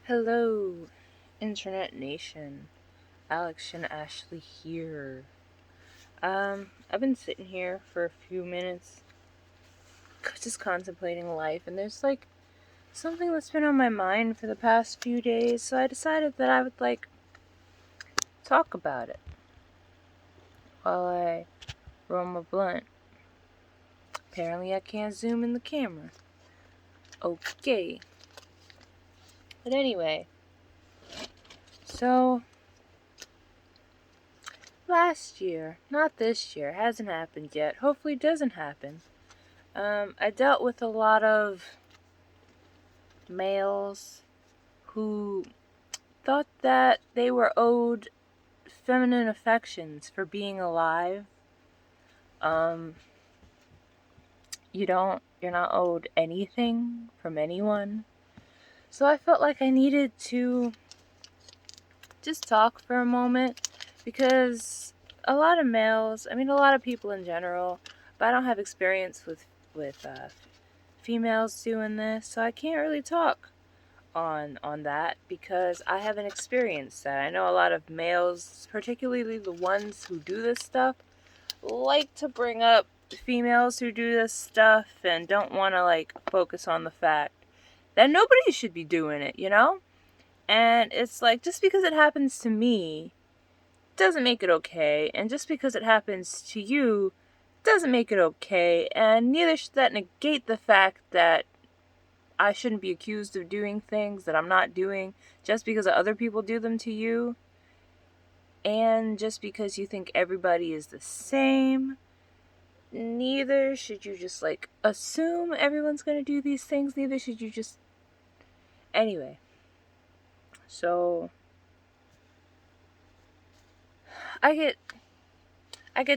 Hello, Internet Nation. Alex and Ashley here. I've been sitting here for a few minutes, just contemplating life, and there's something that's been on my mind for the past few days, so I decided that I would talk about it while I roll my blunt. Apparently, I can't zoom in the camera. Okay. But anyway, so last year, not this year, hasn't happened yet, hopefully doesn't happen. I dealt with a lot of males who thought that they were owed feminine affections for being alive. Um, you're not owed anything from anyone. So I felt like I needed to just talk for a moment because a lot of males, a lot of people in general, but I don't have experience with females doing this, so I can't really talk on that because I haven't experienced that. I know a lot of males, particularly the ones who do this stuff, like to bring up females who do this stuff and don't want to focus on the fact that nobody should be doing it, you know? And it's like, just because it happens to me doesn't make it okay, and just because it happens to you doesn't make it okay, and neither should that negate the fact that I shouldn't be accused of doing things that I'm not doing just because other people do them to you. And just because you think everybody is the same, neither should you just assume everyone's going to do these things. Neither should you just. Anyway. So I get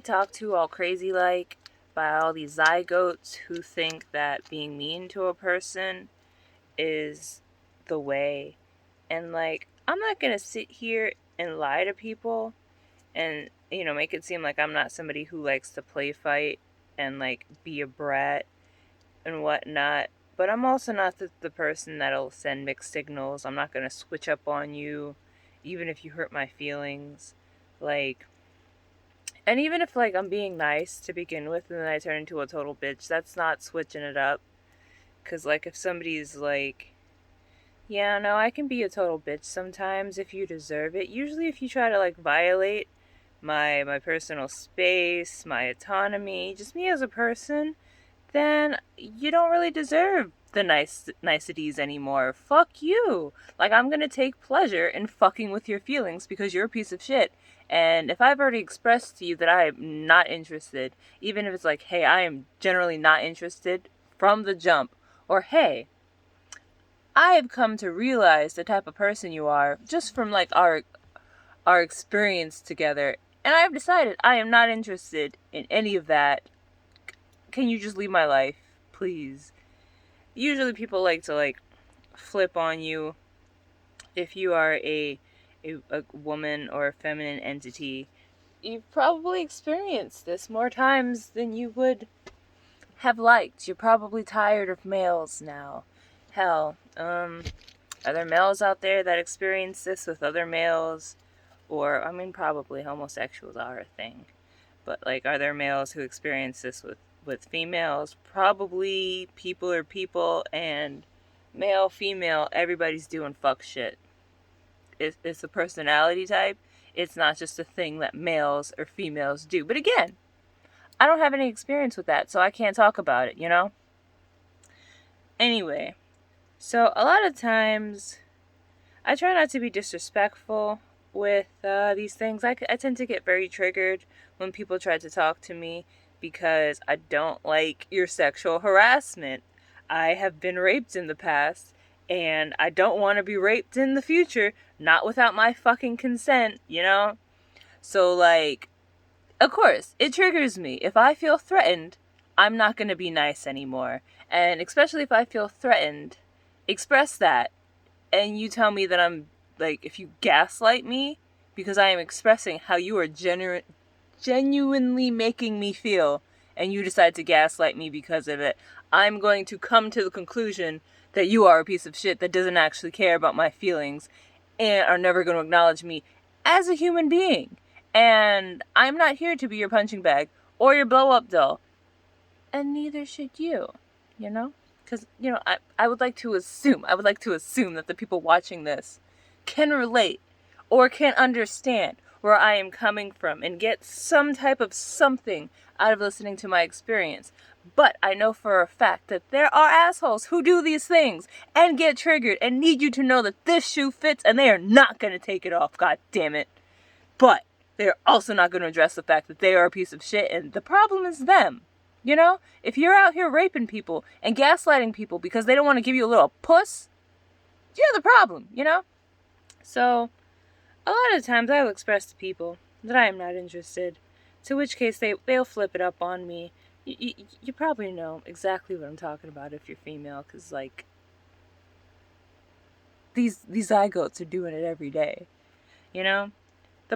talked to all crazy by all these zygotes who think that being mean to a person is the way. And I'm not gonna sit here and lie to people and, make it seem like I'm not somebody who likes to play fight and be a brat and whatnot. But I'm also not the person that'll send mixed signals. I'm not gonna switch up on you, even if you hurt my feelings. And even if I'm being nice to begin with and then I turn into a total bitch, that's not switching it up. Cause if somebody's yeah, no, I can be a total bitch sometimes if you deserve it. Usually if you try to violate my personal space, my autonomy, just me as a person, then you don't really deserve the niceties anymore. Fuck you. I'm gonna take pleasure in fucking with your feelings because you're a piece of shit. And if I've already expressed to you that I am not interested, even if it's hey, I am generally not interested from the jump, or hey, I have come to realize the type of person you are just from our experience together, and I've decided I am not interested in any of that. Can you just leave my life, please? Usually people like to flip on you if you are a woman or a feminine entity. You've probably experienced this more times than you would have liked. You're probably tired of males now. Hell, are there males out there that experience this with other males? Or, probably homosexuals are a thing. But, are there males who experience this with females? Probably people are people, and male, female, everybody's doing fuck shit. It's a personality type. It's not just a thing that males or females do. But again, I don't have any experience with that, so I can't talk about it, you know? Anyway, so a lot of times I try not to be disrespectful with these things. I tend to get very triggered when people try to talk to me because I don't like your sexual harassment. I have been raped in the past, and I don't want to be raped in the future, not without my fucking consent, you know? So, of course, it triggers me. If I feel threatened, I'm not going to be nice anymore. And especially if I feel threatened, express that. And you tell me that I'm, if you gaslight me because I am expressing how you are genuinely making me feel, and you decide to gaslight me because of it, I'm going to come to the conclusion that you are a piece of shit that doesn't actually care about my feelings and are never going to acknowledge me as a human being. And I'm not here to be your punching bag or your blow-up doll. And neither should you, you know? Because, I would like to assume that the people watching this can relate or can understand where I am coming from and get some type of something out of listening to my experience. But I know for a fact that there are assholes who do these things and get triggered and need you to know that this shoe fits and they are not going to take it off, god damn it. But they're also not going to address the fact that they are a piece of shit and the problem is them. If you're out here raping people and gaslighting people because they don't want to give you a little puss, you're the problem, So, a lot of times I will express to people that I am not interested, to which case they'll flip it up on me. You probably know exactly what I'm talking about if you're female, because, these zygotes are doing it every day, The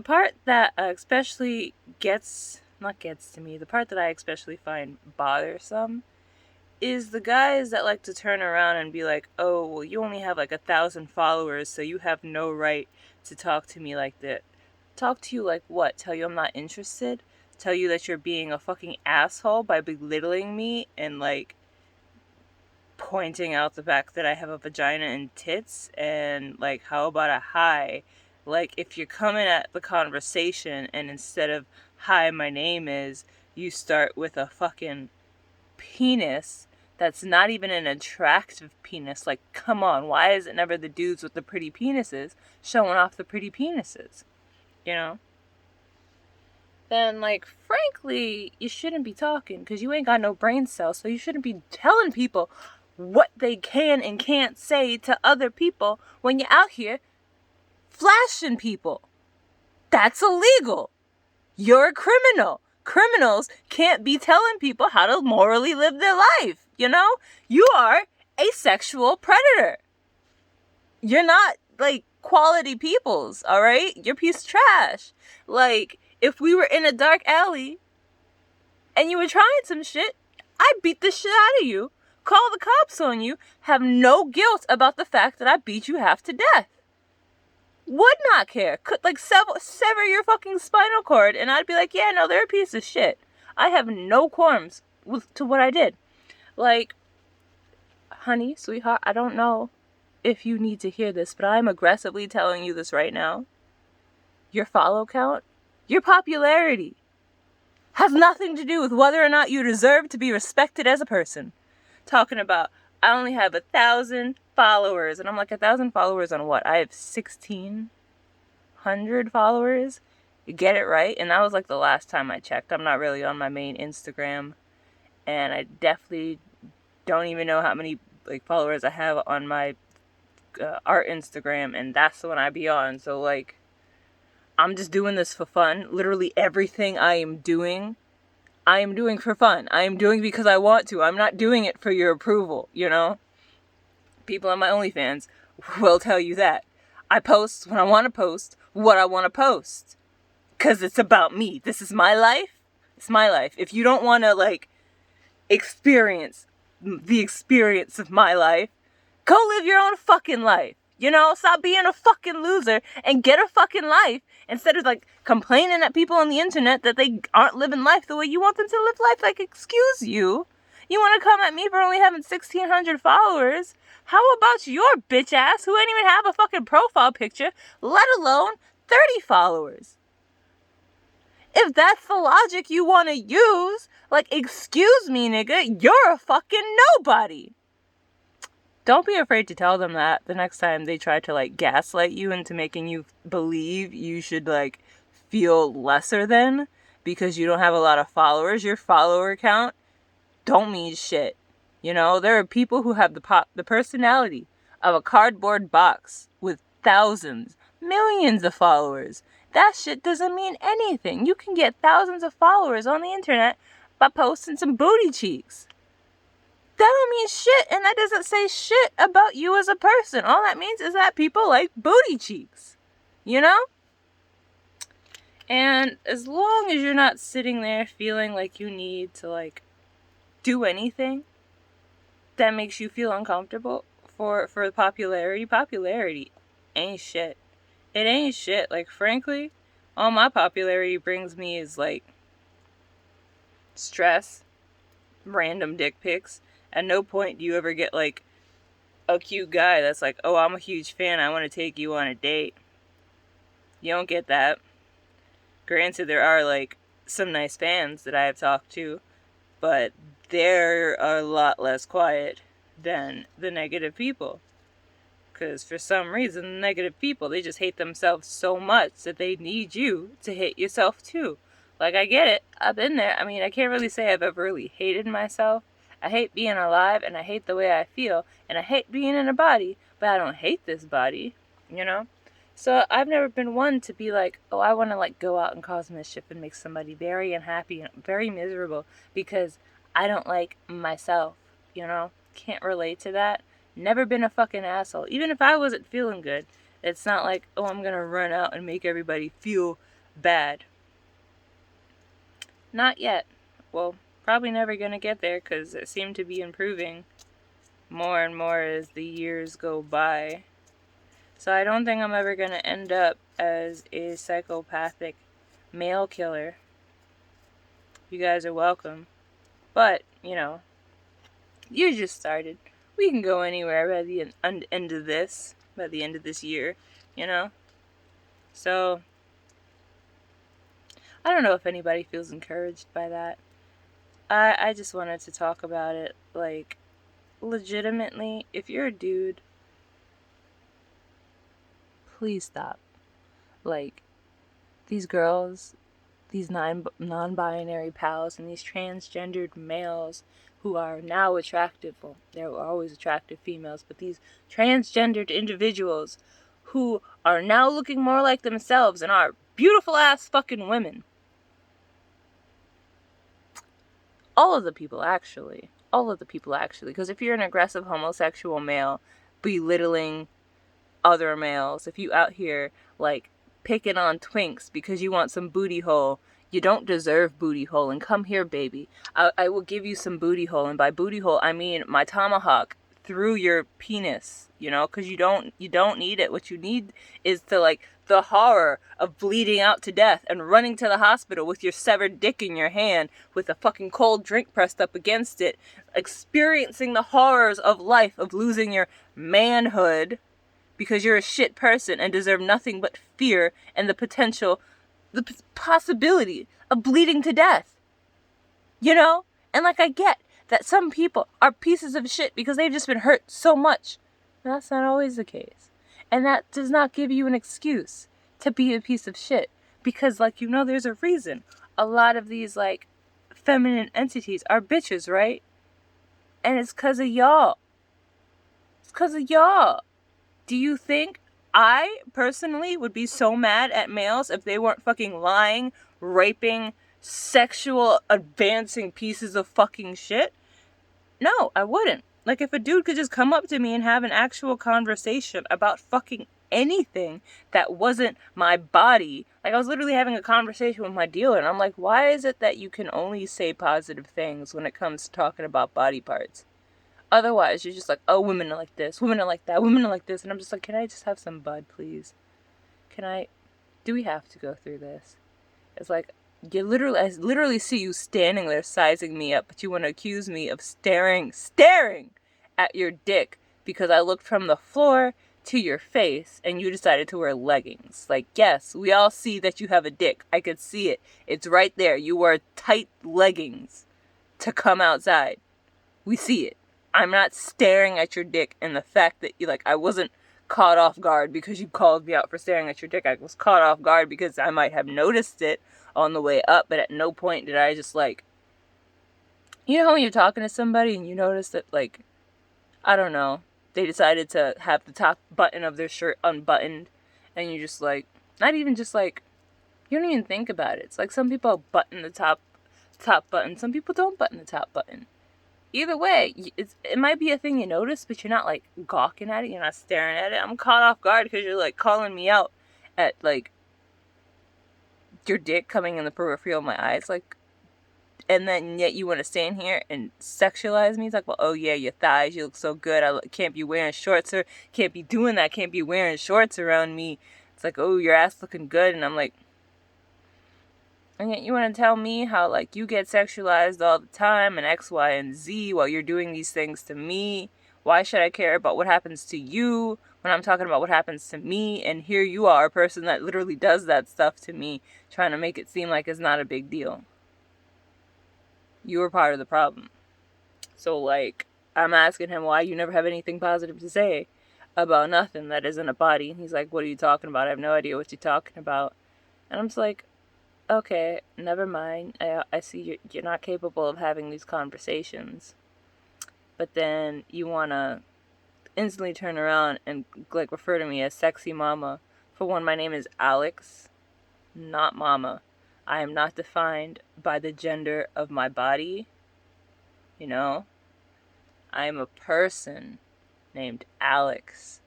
part that especially the part that I especially find bothersome is the guys that like to turn around and be like, oh, well, you only have 1,000 followers, so you have no right to talk to me like that. Talk to you like what? Tell you I'm not interested? Tell you that you're being a fucking asshole by belittling me and pointing out the fact that I have a vagina and tits and how about a hi? If you're coming at the conversation and instead of hi, my name is, you start with a fucking penis that's not even an attractive penis. Come on, why is it never the dudes with the pretty penises showing off the pretty penises? Then, frankly, you shouldn't be talking because you ain't got no brain cells, so you shouldn't be telling people what they can and can't say to other people when you're out here flashing people. That's illegal. You're a criminal. Criminals can't be telling people how to morally live their life, You are a sexual predator. You're not, quality peoples, all right? You're a piece of trash. If we were in a dark alley and you were trying some shit, I'd beat the shit out of you, call the cops on you, have no guilt about the fact that I beat you half to death. Would not care. Could sever your fucking spinal cord and I'd be like, yeah, no, they're a piece of shit. I have no qualms to what I did. Honey, sweetheart, I don't know if you need to hear this, but I'm aggressively telling you this right now. Your follow count, your popularity, has nothing to do with whether or not you deserve to be respected as a person. Talking about, I only have 1,000 followers. And I'm like, 1,000 followers on what? I have 1,600 followers. You get it right? And that was the last time I checked. I'm not really on my main Instagram. And I definitely don't even know how many followers I have on my art Instagram. And that's the one I be on. So I'm just doing this for fun. Literally everything I am doing for fun. I am doing because I want to. I'm not doing it for your approval, People on my OnlyFans will tell you that. I post when I want to post, what I want to post. Because it's about me. This is my life. It's my life. If you don't want to, experience the experience of my life, go live your own fucking life. Stop being a fucking loser and get a fucking life instead of complaining at people on the internet that they aren't living life the way you want them to live life. Excuse you. You want to come at me for only having 1,600 followers? How about your bitch ass who ain't even have a fucking profile picture, let alone 30 followers? If that's the logic you want to use, excuse me, nigga, you're a fucking nobody. Don't be afraid to tell them that the next time they try to gaslight you into making you believe you should feel lesser than because you don't have a lot of followers. Your follower count don't mean shit. There are people who have the personality of a cardboard box with thousands, millions of followers. That shit doesn't mean anything. You can get thousands of followers on the internet by posting some booty cheeks. That don't mean shit, and that doesn't say shit about you as a person. All that means is that people like booty cheeks. And as long as you're not sitting there feeling like you need to do anything that makes you feel uncomfortable for the popularity ain't shit. It ain't shit. Like, frankly, all my popularity brings me is like stress, random dick pics. At no point do you ever get like a cute guy that's like, oh, I'm a huge fan, I want to take you on a date. You don't get that. Granted, there are like some nice fans that I have talked to, but they're a lot less quiet than the negative people. Because for some reason, the negative people, they just hate themselves so much that they need you to hate yourself too. Like, I get it. I've been there. I mean, I can't really say I've ever really hated myself. I hate being alive, and I hate the way I feel, and I hate being in a body, but I don't hate this body, you know? So I've never been one to be like, oh, I want to like go out and cause mischief and make somebody very unhappy and very miserable because I don't like myself, you know? Can't relate to that. Never been a fucking asshole. Even if I wasn't feeling good, it's not like, oh, I'm gonna run out and make everybody feel bad. Not yet. Well, probably never gonna get there because it seemed to be improving more and more as the years go by. So I don't think I'm ever gonna end up as a psychopathic male killer. You guys are welcome. But, you know, you just started. We can go anywhere by the end of this, by the end of this year, you know? So, I don't know if anybody feels encouraged by that. I just wanted to talk about it, like, legitimately, if you're a dude, please stop. Like, these girls, these non-binary pals, and these transgendered males who are now attractive, well, there were always attractive females, but these transgendered individuals who are now looking more like themselves and are beautiful ass fucking women. All of the people actually, because if you're an aggressive homosexual male belittling other males, if you out here like picking on twinks because you want some booty hole, you don't deserve booty hole, and come here, baby. I will give you some booty hole, and by booty hole I mean my tomahawk through your penis, you know, because you don't need it. What you need is to like the horror of bleeding out to death and running to the hospital with your severed dick in your hand with a fucking cold drink pressed up against it, experiencing the horrors of life, of losing your manhood because you're a shit person and deserve nothing but fear and the possibility of bleeding to death. You know? And like, I get that some people are pieces of shit because they've just been hurt so much. But that's not always the case. And that does not give you an excuse to be a piece of shit. Because, like, you know, there's a reason. A lot of these, like, feminine entities are bitches, right? And it's because of y'all. It's because of y'all. Do you think I, personally, would be so mad at males if they weren't fucking lying, raping, sexual advancing pieces of fucking shit? No, I wouldn't. Like, if a dude could just come up to me and have an actual conversation about fucking anything that wasn't my body. Like, I was literally having a conversation with my dealer, and I'm like, why is it that you can only say positive things when it comes to talking about body parts? Otherwise, you're just like, oh, women are like this, women are like that, women are like this. And I'm just like, can I just have some bud, please? Do we have to go through this? It's like, I literally see you standing there sizing me up, but you want to accuse me of staring at your dick because I looked from the floor to your face and you decided to wear leggings. Like, yes, we all see that you have a dick. I could see it. It's right there. You wear tight leggings to come outside. We see it. I'm not staring at your dick, and the fact that I wasn't caught off guard because you called me out for staring at your dick. I was caught off guard because I might have noticed it on the way up, but at no point did I just you know when you're talking to somebody and you notice that I don't know, they decided to have the top button of their shirt unbuttoned, and you just not even just you don't even think about it. It's like some people button the top button, some people don't button the top button. Either way, it might be a thing you notice, but you're not gawking at it, you're not staring at it. I'm caught off guard because you're calling me out at your dick coming in the periphery of my eyes. and then yet you want to stand here and sexualize me. Talk about, oh yeah, your thighs, you look so good. I can't be wearing shorts, or can't be doing that. Can't be wearing shorts around me. It's like, oh, your ass looking good, and I'm like, and yet you want to tell me how like you get sexualized all the time and X, Y, and Z while you're doing these things to me. Why should I care about what happens to you when I'm talking about what happens to me? And here you are, a person that literally does that stuff to me, trying to make it seem like it's not a big deal. You were part of the problem. So, like, I'm asking him why you never have anything positive to say about nothing that isn't a body. He's like, what are you talking about? I have no idea what you're talking about. And I'm just like, okay, never mind. I see you're not capable of having these conversations. But then you want to instantly turn around and, like, refer to me as sexy mama. For one, my name is Alex, not mama. I am not defined by the gender of my body. You know? I am a person named Alex.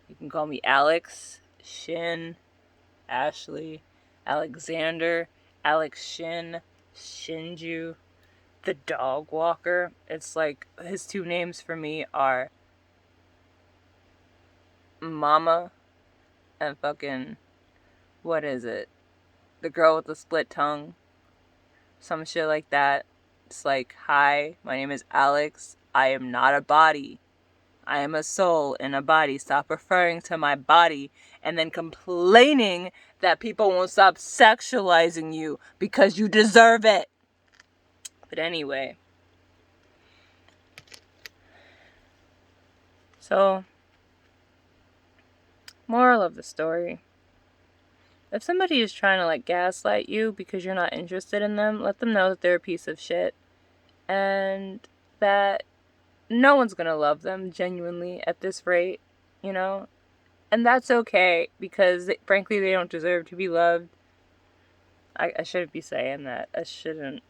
You can call me Alex, Shin, Ashley, Alexander, Alex Shin, Shinju, the dog walker. It's like his two names for me are Mama and fucking, what is it? The girl with the split tongue. Some shit like that. It's like, hi, my name is Alex. I am not a body. I am a soul in a body. Stop referring to my body and then complaining that people won't stop sexualizing you because you deserve it. But anyway. So, moral of the story. If somebody is trying to like gaslight you because you're not interested in them, let them know that they're a piece of shit. And that no one's gonna love them genuinely at this rate, you know? And that's okay, because frankly they don't deserve to be loved. I shouldn't be saying that. I shouldn't.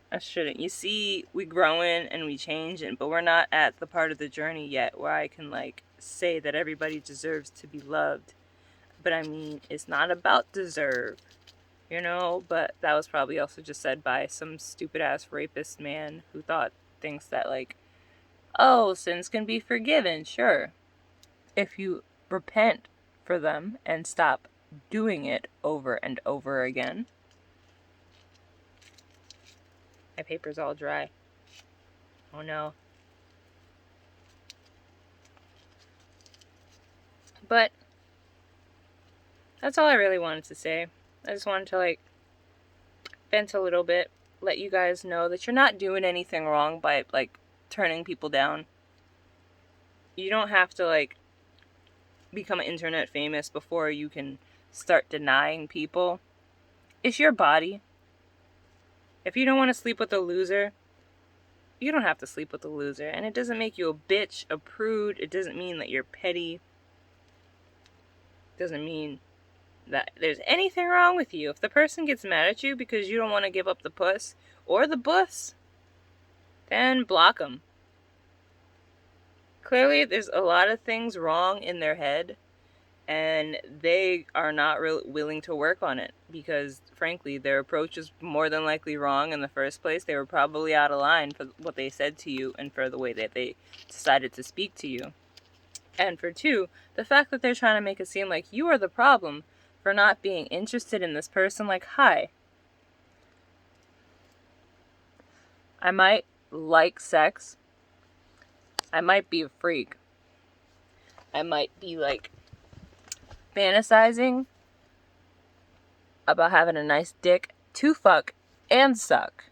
You see, we growing and we changing, but we're not at the part of the journey yet where I can like say that everybody deserves to be loved. But I mean, it's not about deserve, you know? But that was probably also just said by some stupid ass rapist man who thinks that like, oh, sins can be forgiven, sure. If you repent for them and stop doing it over and over again. My paper's all dry. Oh no. But that's all I really wanted to say. I just wanted to like vent a little bit, let you guys know that you're not doing anything wrong by like turning people down. You don't have to like become internet famous before you can start denying people. It's your body. If you don't want to sleep with a loser, you don't have to sleep with a loser. And it doesn't make you a bitch, a prude. It doesn't mean that you're petty. It doesn't mean that there's anything wrong with you. If the person gets mad at you because you don't want to give up the puss or the bus, then block them. Clearly, there's a lot of things wrong in their head, and they are not willing to work on it because, frankly, their approach is more than likely wrong in the first place. They were probably out of line for what they said to you and for the way that they decided to speak to you. And for two, the fact that they're trying to make it seem like you are the problem for not being interested in this person. Like, hi, I might like sex. I might be a freak. I might be like fantasizing about having a nice dick to fuck and suck.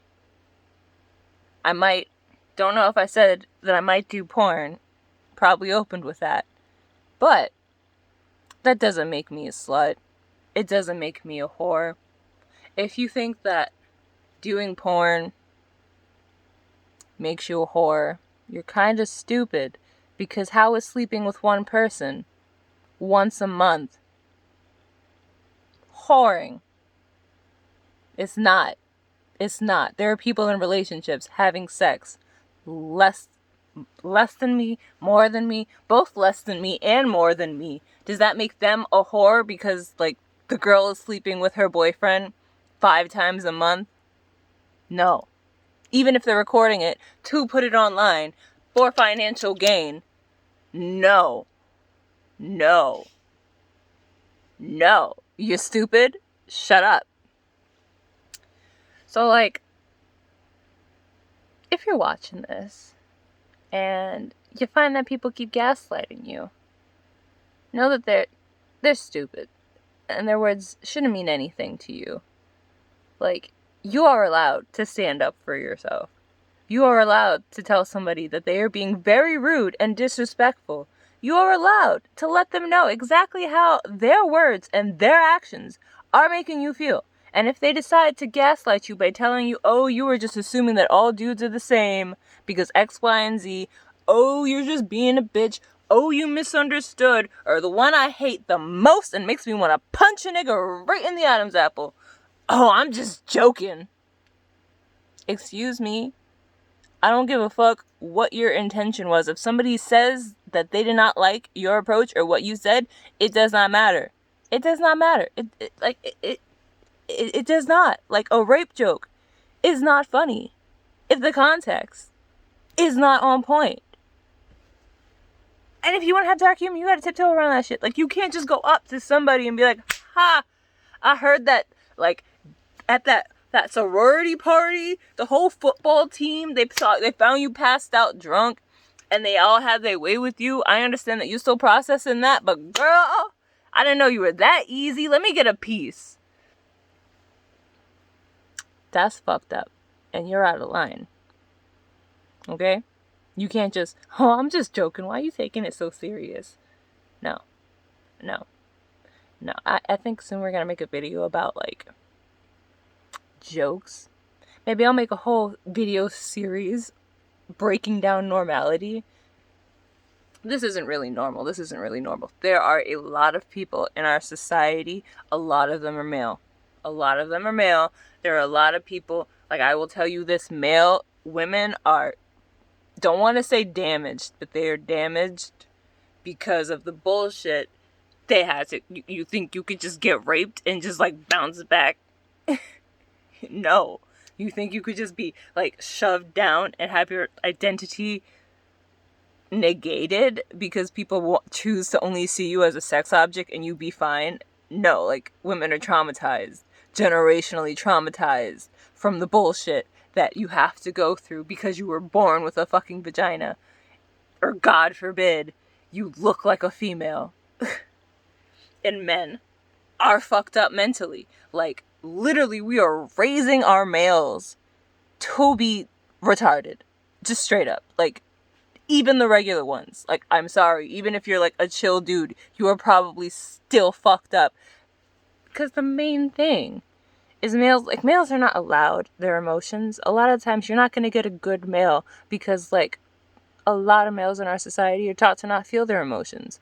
Don't know if I said that I might do porn, probably opened with that, but that doesn't make me a slut. It doesn't make me a whore. If you think that doing porn makes you a whore, you're kind of stupid, because how is sleeping with one person once a month whoring? It's not. It's not. There are people in relationships having sex less than me, more than me, both less than me and more than me. Does that make them a whore because like the girl is sleeping with her boyfriend 5 times a month? No. even if they're recording it, to put it online for financial gain. No. No. No. You stupid? Shut up. So, like, if you're watching this and you find that people keep gaslighting you, know that they're stupid and their words shouldn't mean anything to you. Like, you are allowed to stand up for yourself. You are allowed to tell somebody that they are being very rude and disrespectful. You are allowed to let them know exactly how their words and their actions are making you feel. And if they decide to gaslight you by telling you, oh, you were just assuming that all dudes are the same because X, Y, and Z, oh, you're just being a bitch, oh, you misunderstood, or the one I hate the most and makes me want to punch a nigga right in the Adam's apple, oh, I'm just joking. Excuse me? I don't give a fuck what your intention was. If somebody says that they did not like your approach or what you said, it does not matter. It does not matter. It does not. Like, a rape joke is not funny if the context is not on point. And if you want to have dark humor, you gotta tiptoe around that shit. Like, you can't just go up to somebody and be like, ha, I heard that, like, at that sorority party, the whole football team, they found you passed out drunk, and they all had their way with you. I understand that you're still processing that, but girl, I didn't know you were that easy. Let me get a piece. That's fucked up, and you're out of line. Okay? You can't just, oh, I'm just joking. Why are you taking it so serious? No. I think soon we're gonna make a video about, like, jokes. Maybe I'll make a whole video series breaking down normality. This isn't really normal. There are a lot of people in our society. A lot of them are male. There are a lot of people, like, I will tell you this, male women are, don't want to say damaged, but they are damaged because of the bullshit they had to. You think you could just get raped and just, like, bounce back? No. You think you could just be, like, shoved down and have your identity negated because people choose to only see you as a sex object and you be fine? No. Like, women are traumatized, generationally traumatized from the bullshit that you have to go through because you were born with a fucking vagina. Or, God forbid, you look like a female. And men are fucked up mentally. Like, literally, we are raising our males to be retarded. Just straight up. Like, even the regular ones. Like, I'm sorry. Even if you're, like, a chill dude, you are probably still fucked up. Because the main thing is males are not allowed their emotions. A lot of times, you're not going to get a good male because, like, a lot of males in our society are taught to not feel their emotions.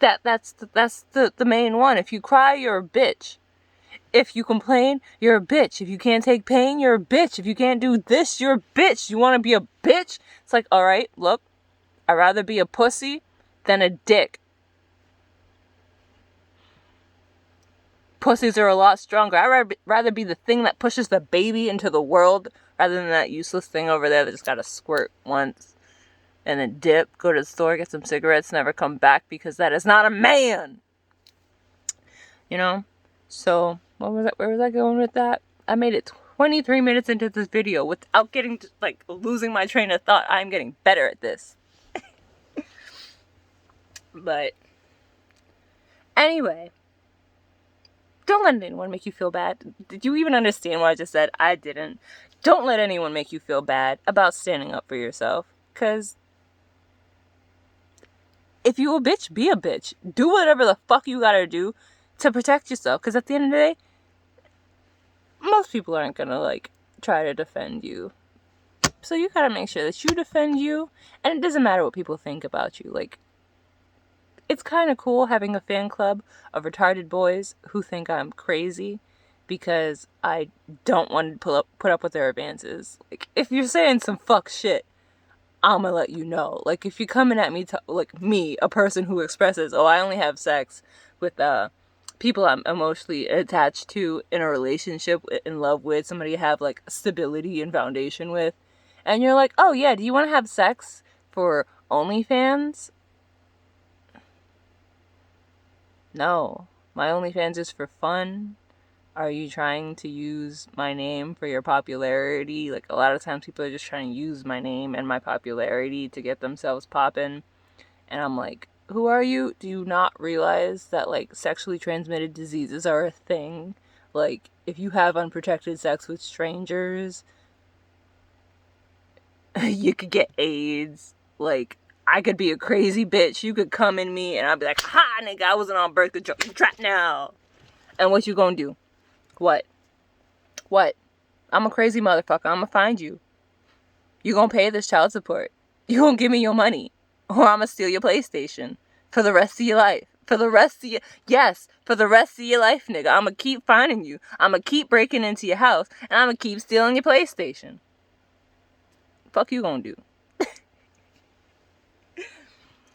That's the main one. If you cry, you're a bitch. If you complain, you're a bitch. If you can't take pain, you're a bitch. If you can't do this, you're a bitch. You want to be a bitch? It's like, all right, look, I'd rather be a pussy than a dick. Pussies are a lot stronger. I'd rather be the thing that pushes the baby into the world rather than that useless thing over there that just got to squirt once and then dip, go to the store, get some cigarettes, never come back because that is not a man. You know? So, where was I going with that? I made it 23 minutes into this video without getting to, like, losing my train of thought. I'm getting better at this. But, anyway, don't let anyone make you feel bad. Did you even understand what I just said? I didn't. Don't let anyone make you feel bad about standing up for yourself. Because if you a bitch, be a bitch. Do whatever the fuck you gotta do to protect yourself. Because at the end of the day, most people aren't gonna, like, try to defend you. So you gotta make sure that you defend you. And it doesn't matter what people think about you. Like, it's kind of cool having a fan club of retarded boys who think I'm crazy because I don't want to put up with their advances. Like, if you're saying some fuck shit, I'm gonna let you know. Like, if you're coming at me, like me, a person who expresses, oh, I only have sex with people I'm emotionally attached to, in a relationship, in love with, somebody you have like stability and foundation with, and you're like, oh yeah, do you want to have sex for OnlyFans? No, my OnlyFans is for fun. Are you trying to use my name for your popularity? Like, a lot of times people are just trying to use my name and my popularity to get themselves poppin'. And I'm like, who are you? Do you not realize that, like, sexually transmitted diseases are a thing? Like, if you have unprotected sex with strangers, you could get AIDS. Like, I could be a crazy bitch. You could come in me and I'd be like, ha, nigga, I wasn't on birth control. You trapped now. And what you gonna do? What? What? I'm a crazy motherfucker. I'm gonna find you. You gonna pay this child support. You gonna give me your money. Or I'm gonna steal your PlayStation. For the rest of your life. For the rest of your... Yes, for the rest of your life, nigga. I'm gonna keep finding you. I'm gonna keep breaking into your house. And I'm gonna keep stealing your PlayStation. Fuck you gonna do?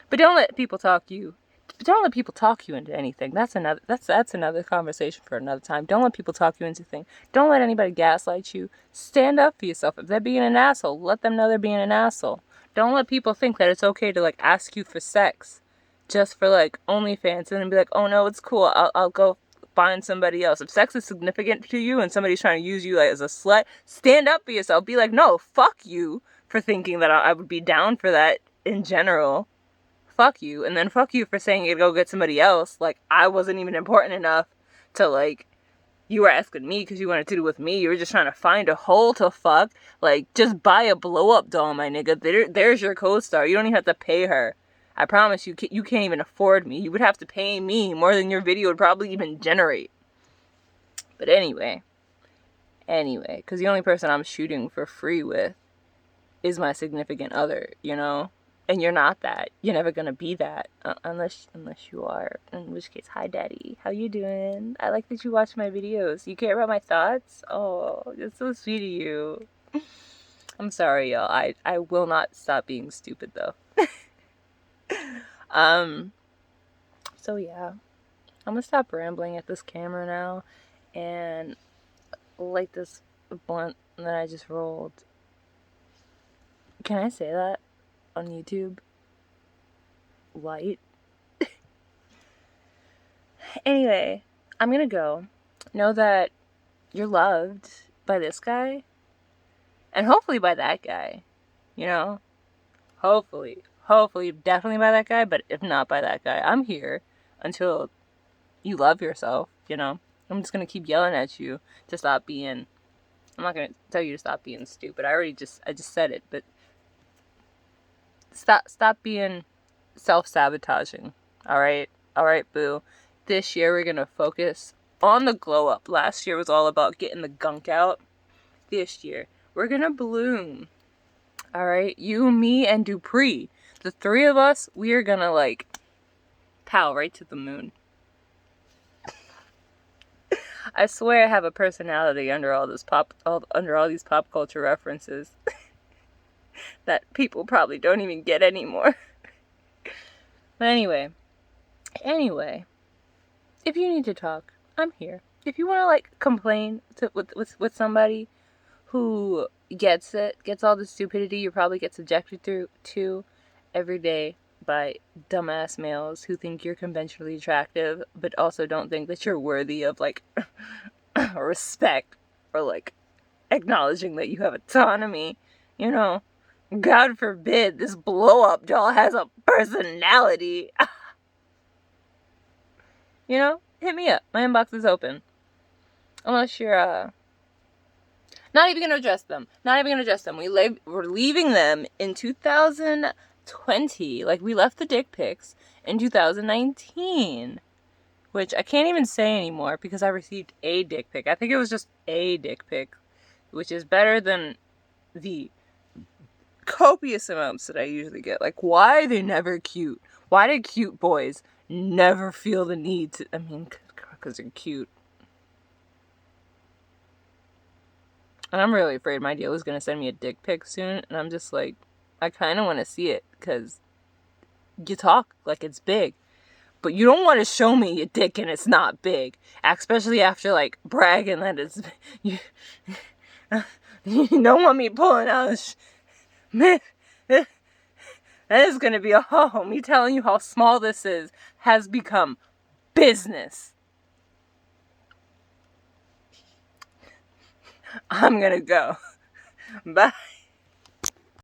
But don't let people talk you. Don't let people talk you into anything. That's another conversation for another time. Don't let people talk you into things. Don't let anybody gaslight you. Stand up for yourself. If they're being an asshole, let them know they're being an asshole. Don't let people think that it's okay to like ask you for sex just for like OnlyFans and then be like, oh no, it's cool. I'll go find somebody else. If sex is significant to you and somebody's trying to use you like as a slut, stand up for yourself. Be like, no, fuck you for thinking that I would be down for that in general. Fuck you. And then fuck you for saying you'd go get somebody else. Like, I wasn't even important enough to, like, you were asking me because you wanted to do with me. You were just trying to find a hole to fuck. Like, just buy a blow-up doll, my nigga. There's your co-star. You don't even have to pay her. I promise you can't even afford me. You would have to pay me more than your video would probably even generate. But anyway, because the only person I'm shooting for free with is my significant other, you know? And you're not that. You're never gonna be that. Unless you are. In which case, hi daddy. How you doing? I like that you watch my videos. You care about my thoughts? Oh, it's so sweet of you. I'm sorry, y'all. I will not stop being stupid, though. So yeah. I'm gonna stop rambling at this camera now and light this blunt that I just rolled. Can I say that on YouTube? Light? Anyway, I'm gonna go. Know that you're loved by this guy. And hopefully by that guy. You know? Hopefully. Hopefully, definitely by that guy, but if not by that guy, I'm here until you love yourself, you know? I'm just gonna keep yelling at you to stop being... I'm not gonna tell you to stop being stupid. I just said it, but... Stop being self-sabotaging. Alright? Alright, boo. This year we're gonna focus on the glow up. Last year was all about getting the gunk out. This year, we're gonna bloom. Alright? You, me, and Dupree. The three of us, we are gonna, like, pow right to the moon. I swear I have a personality under all these pop culture references that people probably don't even get anymore. But anyway, if you need to talk, I'm here. If you want to like complain with somebody who gets all the stupidity you probably get subjected to every day by dumbass males who think you're conventionally attractive, but also don't think that you're worthy of like respect or like acknowledging that you have autonomy, you know. God forbid this blow-up doll has a personality. You know, hit me up. My inbox is open. Unless you're, not even gonna address them. We're leaving them in 2020. Like, we left the dick pics in 2019. Which I can't even say anymore because I received a dick pic. I think it was just a dick pic. Which is better than the copious amounts that I usually get. Like, why are they never cute? Why do cute boys never feel the need to... I mean, because they're cute. And I'm really afraid my deal is going to send me a dick pic soon. And I'm just like, I kind of want to see it because you talk like it's big. But you don't want to show me your dick and it's not big. Especially after, like, bragging that it's... You, you don't want me pulling out... Man, that is going to be me telling you how small this is has become business. I'm going to go. Bye.